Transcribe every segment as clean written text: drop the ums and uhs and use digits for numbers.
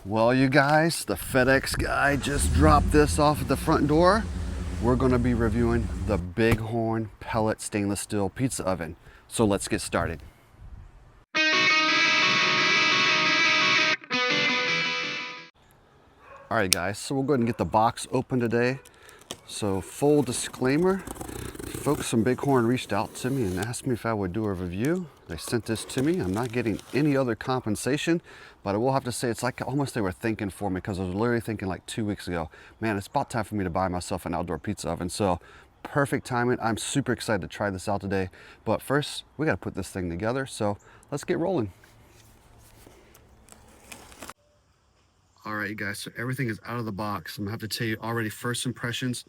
Well, you guys, the FedEx guy just dropped this off at the front door. We're gonna be reviewing the Bighorn Pellet stainless steel pizza oven. So let's get started. All right, guys, so we'll go ahead and get the box open today. So full disclaimer, folks from Bighorn reached out to me and asked me if I would do a review. They sent this to me. I'm not getting any other compensation, but I will have to say it's like almost they were thinking for me, because I was literally thinking like 2 weeks ago, man, it's about time for me to buy myself an outdoor pizza oven. So perfect timing. I'm super excited to try this out today. But first, we got to put this thing together. So let's get rolling. All right, you guys, so everything is out of the box. I'm gonna have to tell you already first impressions,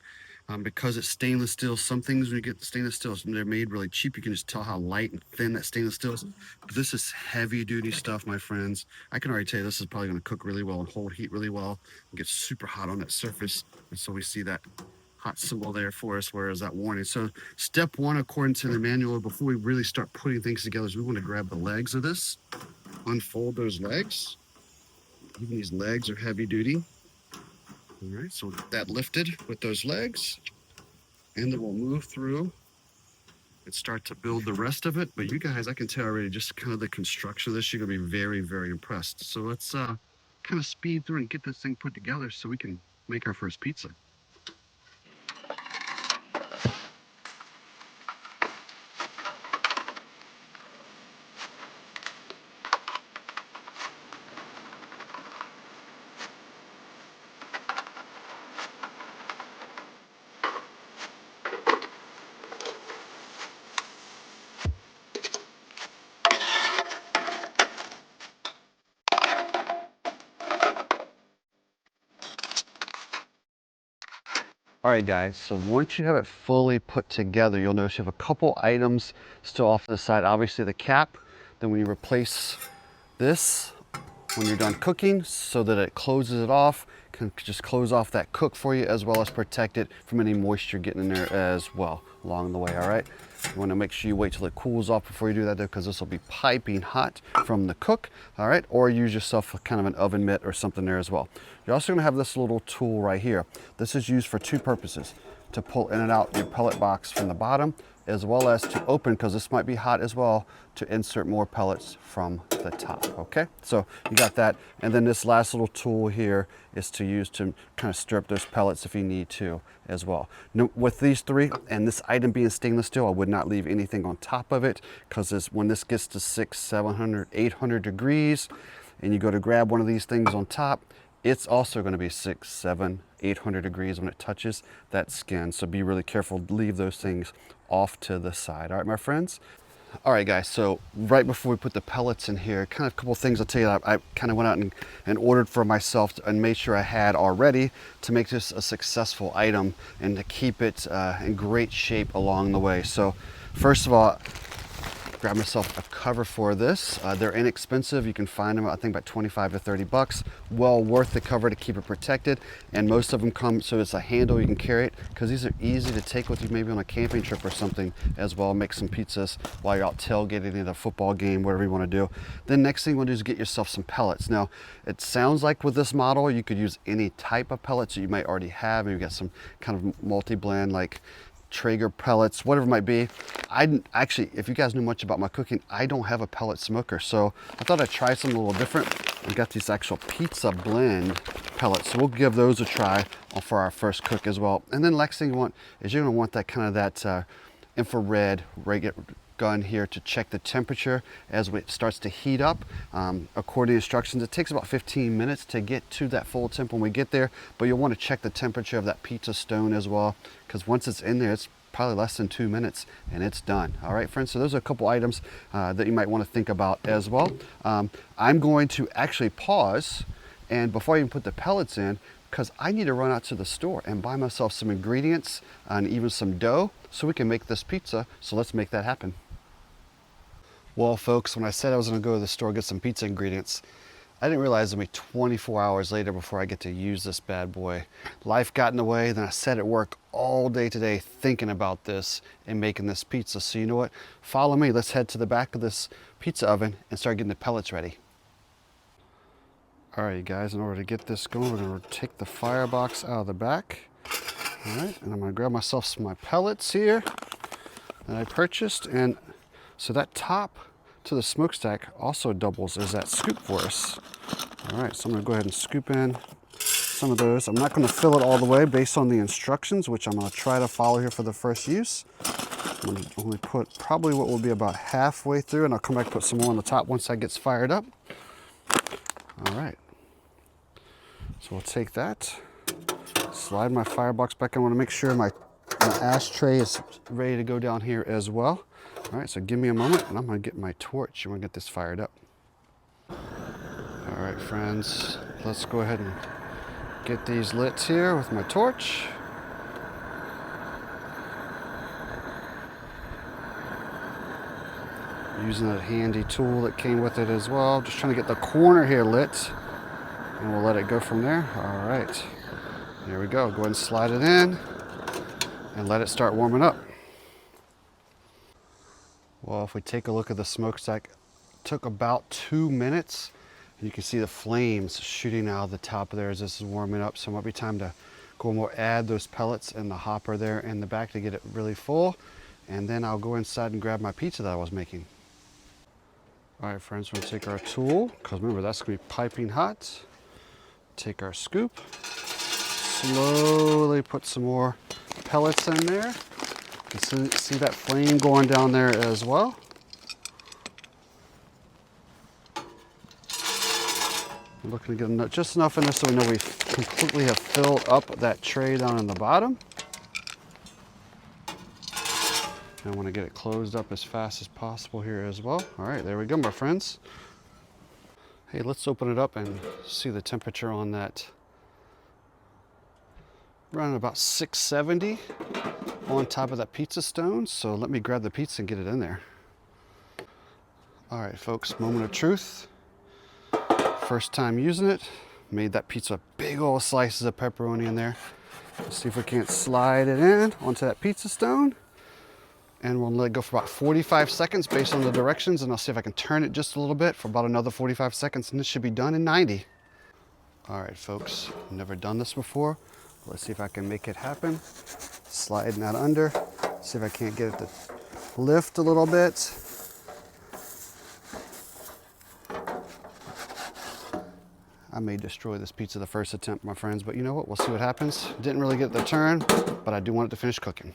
because it's stainless steel. Some things when you get the stainless steel, they're made really cheap. You can just tell how light and thin that stainless steel is. But this is heavy duty stuff, my friends. I can already tell you this is probably gonna cook really well and hold heat really well and get super hot on that surface. And so we see that hot symbol there for us, whereas that warning. So step one, according to the manual, before we really start putting things together, is we want to grab the legs of this, unfold those legs. Even these legs are heavy duty. All right, so we'll get that lifted with those legs, and then we'll move through and start to build the rest of it. But you guys, I can tell already, just kind of the construction of this, you're gonna be very, very impressed. So let's kind of speed through and get this thing put together so we can make our first pizza. All right, guys, so once you have it fully put together, you'll notice you have a couple items still off to the side. Obviously the cap, then when you replace this, when you're done cooking, so that it closes it off, can just close off that cook for you, as well as protect it from any moisture getting in there as well along the way. All right, you want to make sure you wait till it cools off before you do that, because this will be piping hot from the cook. All right, or use yourself kind of an oven mitt or something there as well. You're also going to have this little tool right here. This is used for two purposes: to pull in and out your pellet box from the bottom, as well as to open, because this might be hot as well, to insert more pellets from the top. Okay, so you got that. And then this last little tool here is to use to kind of stir up those pellets if you need to as well. Now, with these three, and this item being stainless steel, I would not leave anything on top of it, because when this gets to 600, 700, 800 degrees, and you go to grab one of these things on top, it's also going to be 600, 700, 800 degrees when it touches that skin. So be really careful to leave those things off to the side. All right, my friends. All right, guys, so right before we put the pellets in here, kind of a couple things I'll tell you that I kind of went out and ordered for myself and made sure I had already to make this a successful item and to keep it in great shape along the way. So first of all, grab myself a cover for this. They're inexpensive. You can find them, I think, about 25 to 30 bucks. Well worth the cover to keep it protected. And most of them come, so it's a handle you can carry it, because these are easy to take with you maybe on a camping trip or something as well. Make some pizzas while you're out tailgating at a football game, whatever you want to do. Then next thing you want to do is get yourself some pellets. Now, it sounds like with this model, you could use any type of pellets that you might already have. Maybe you got some kind of multi-blend, like Traeger pellets, whatever it might be. I actually, if you guys knew much about my cooking, I don't have a pellet smoker, so I thought I'd try something a little different. We got these actual pizza blend pellets, so we'll give those a try for our first cook as well. And then next thing you want is you're going to want that kind of that infrared gun here to check the temperature as it starts to heat up. According to instructions, it takes about 15 minutes to get to that full temp when we get there, but you'll want to check the temperature of that pizza stone as well, because once it's in there, it's probably less than 2 minutes and it's done. All right, friends, so those are a couple items that you might want to think about as well. I'm going to actually pause, and before I even put the pellets in, because I need to run out to the store and buy myself some ingredients and even some dough so we can make this pizza. So let's make that happen. Well, folks, when I said I was going to go to the store get some pizza ingredients, I didn't realize it'd be 24 hours later before I get to use this bad boy. Life got in the way, then I sat at work all day today thinking about this and making this pizza. So you know what? Follow me. Let's head to the back of this pizza oven and start getting the pellets ready. All right, you guys, in order to get this going, we're gonna take the firebox out of the back. All right, and I'm gonna grab myself some of my pellets here that I purchased. And so that top to the smokestack also doubles as that scoop for us. All right, so I'm gonna go ahead and scoop in some of those. I'm not gonna fill it all the way based on the instructions, which I'm gonna try to follow here for the first use. I'm gonna only put probably what will be about halfway through, and I'll come back and put some more on the top once that gets fired up. All right, so we'll take that, slide my firebox back. I wanna make sure my ashtray is ready to go down here as well. All right, so give me a moment and I'm gonna get my torch and we're gonna get this fired up. All right, friends, let's go ahead and get these lit here with my torch. Using that handy tool that came with it as well. Just trying to get the corner here lit and we'll let it go from there. All right, here we go. Go ahead and slide it in and let it start warming up. Well, if we take a look at the smokestack, it took about 2 minutes. You can see the flames shooting out of the top there as this is warming up. So it might be time to go and we'll add those pellets in the hopper there in the back to get it really full. And then I'll go inside and grab my pizza that I was making. All right, friends, we're gonna take our tool, because remember, that's gonna be piping hot. Take our scoop, slowly put some more pellets in there. You can see that flame going down there as well. We're looking to get just enough in there so we know we completely have filled up that tray down in the bottom. And I want to get it closed up as fast as possible here as well. All right, there we go, my friends. Hey, let's open it up and see the temperature on that. Around about 670 on top of that pizza stone. So let me grab the pizza and get it in there. All right, folks, moment of truth. First time using it. Made that pizza big old slices of pepperoni in there. Let's see if we can't slide it in onto that pizza stone. And we'll let it go for about 45 seconds based on the directions, and I'll see if I can turn it just a little bit for about another 45 seconds, and this should be done in 90. All right, folks, never done this before. Let's see if I can make it happen. Sliding that under, see if I can't get it to lift a little bit. I may destroy this pizza the first attempt, my friends, but you know what? We'll see what happens. Didn't really get the turn, but I do want it to finish cooking.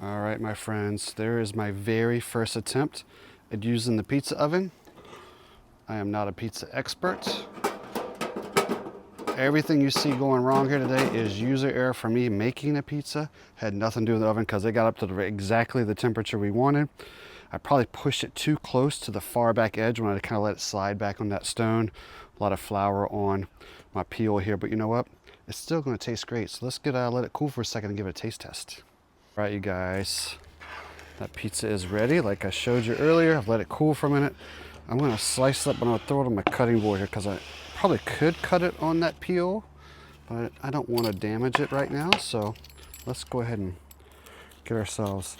All right, my friends, there is my very first attempt at using the pizza oven. I am not a pizza expert. Everything you see going wrong here today is user error for me making a pizza. Had nothing to do with the oven because it got up to exactly the temperature we wanted. I probably pushed it too close to the far back edge when I kind of let it slide back on that stone. A lot of flour on my peel here, but you know what? It's still going to taste great. So let's let it cool for a second and give it a taste test. All right, you guys, that pizza is ready. Like I showed you earlier, I've let it cool for a minute. I'm gonna slice it up and I'm gonna throw it on my cutting board here because I probably could cut it on that peel, but I don't want to damage it right now. So let's go ahead and get ourselves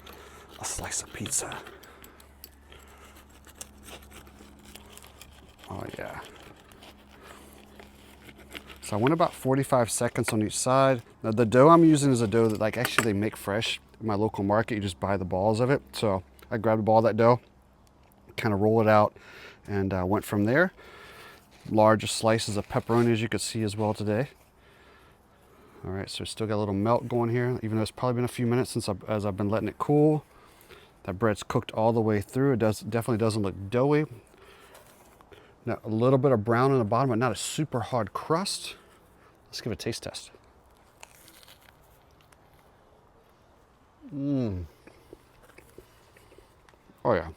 a slice of pizza. Oh yeah. So I went about 45 seconds on each side. Now the dough I'm using is a dough that like actually they make fresh in my local market. You just buy the balls of it. So I grabbed a ball of that dough, kind of roll it out, and went from there. Larger slices of pepperoni as you could see as well today. All right, so still got a little melt going here, even though it's probably been a few minutes as I've been letting it cool. That bread's cooked all the way through. It definitely doesn't look doughy. Now, a little bit of brown on the bottom, but not a super hard crust. Let's give it a taste test. Oh yeah.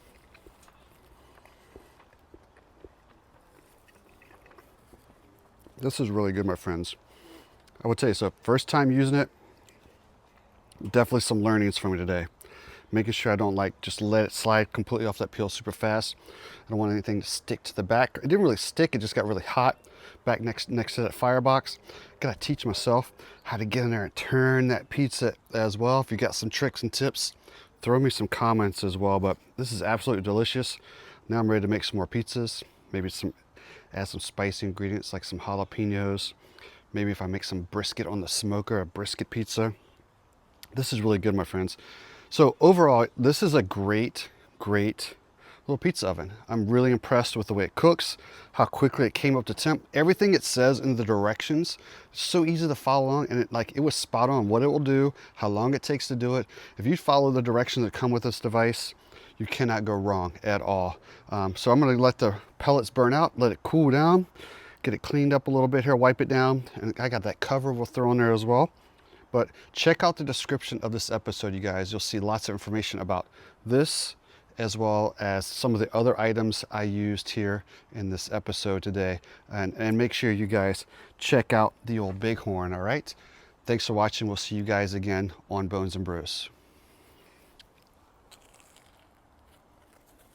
This is really good, my friends. I would tell you, so first time using it, definitely some learnings from me today. Making sure I don't just let it slide completely off that peel super fast. I don't want anything to stick to the back. It didn't really stick, it just got really hot back next to that firebox. Gotta teach myself how to get in there and turn that pizza as well. If you got some tricks and tips, throw me some comments as well, but this is absolutely delicious. Now I'm ready to make some more pizzas. Maybe add some spicy ingredients like some jalapenos. Maybe if I make some brisket on the smoker, a brisket pizza. This is really good, my friends. So overall, this is a great little pizza oven. I'm really impressed with the way it cooks, how quickly it came up to temp. Everything it says in the directions, it's so easy to follow along, and it was spot on. What it will do, how long it takes to do it. If you follow the directions that come with this device, you cannot go wrong at all. So I'm gonna let the pellets burn out, let it cool down, get it cleaned up a little bit here, wipe it down, and I got that cover we'll throw in there as well. But check out the description of this episode, you guys. You'll see lots of information about this, as well as some of the other items I used here in this episode today. And make sure you guys check out the old Bighorn, all right? Thanks for watching. We'll see you guys again on Bones and Brews.